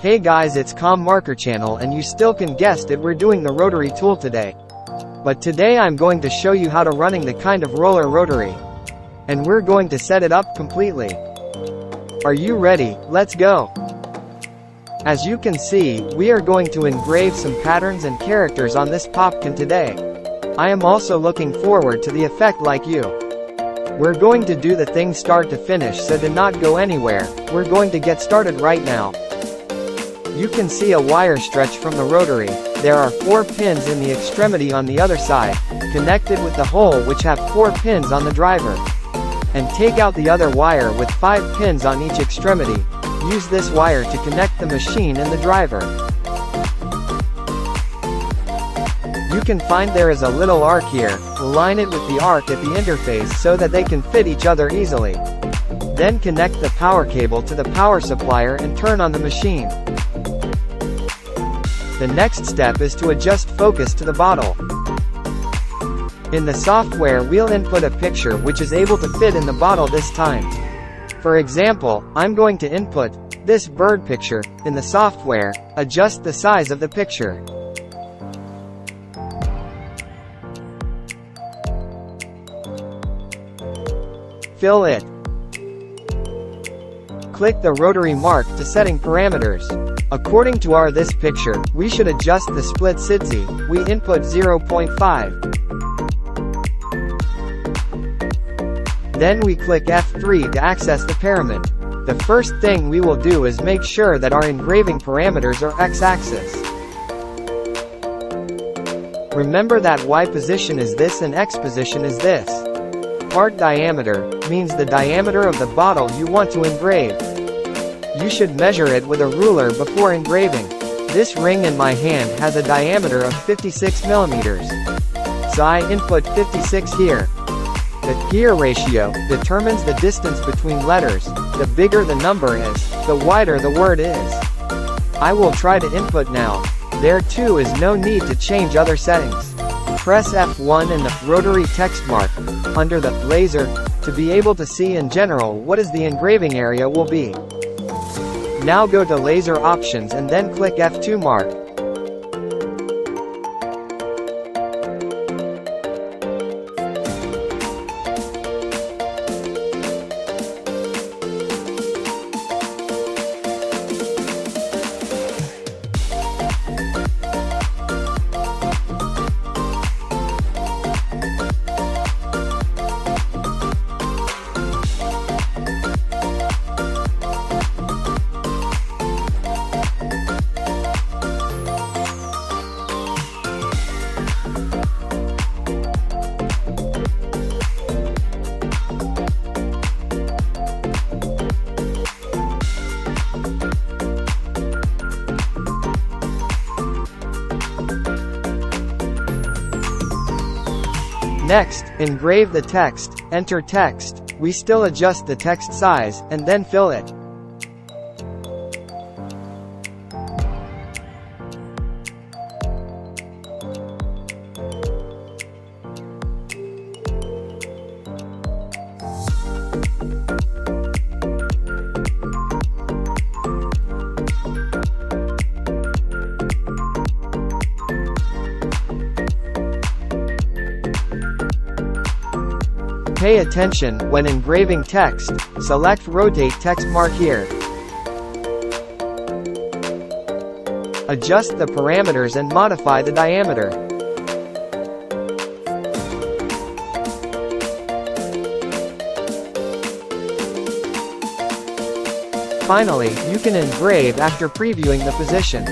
Hey guys, it's ComMarker channel, and you still can guessed it, we're doing the rotary tool today. But today I'm going to show you how to running the kind of roller rotary. And we're going to set it up completely. Are you ready? Let's go. As you can see, we are going to engrave some patterns and characters on this popkin today. I am also looking forward to the effect like you. We're going to do the thing start to finish, so do not go anywhere. We're going to get started right now. You can see a wire stretch from the rotary. There are 4 pins in the extremity on the other side, connected with the hole which have 4 pins on the driver. And take out the other wire with 5 pins on each extremity. Use this wire to connect the machine and the driver. You can find there is a little arc here. Align it with the arc at the interface so that they can fit each other easily. Then connect the power cable to the power supplier and turn on the machine. The next step is to adjust focus to the bottle. In the software we'll input a picture which is able to fit in the bottle this time. For example, I'm going to input this bird picture. In the software, adjust the size of the picture. Fill it. Click the rotary mark to setting parameters. According to this picture, we should adjust the split SIDSI. We input 0.5. Then we click F3 to access the pyramid. The first thing we will do is make sure that our engraving parameters are X-axis. Remember that Y position is this and X position is this. Part diameter means the diameter of the bottle you want to engrave. You should measure it with a ruler before engraving. This ring in my hand has a diameter of 56 millimeters. So I input 56 here. The gear ratio determines the distance between letters. The bigger the number is, the wider the word is. I will try to input now. There too is no need to change other settings. Press F1 in the rotary text mark under the laser to be able to see in general what is the engraving area will be. Now go to laser options and then click F2 mark. Next, engrave the text, enter text. We still adjust the text size, and then fill it. Pay attention, when engraving text, select rotate text mark here. Adjust the parameters and modify the diameter. Finally, you can engrave after previewing the position.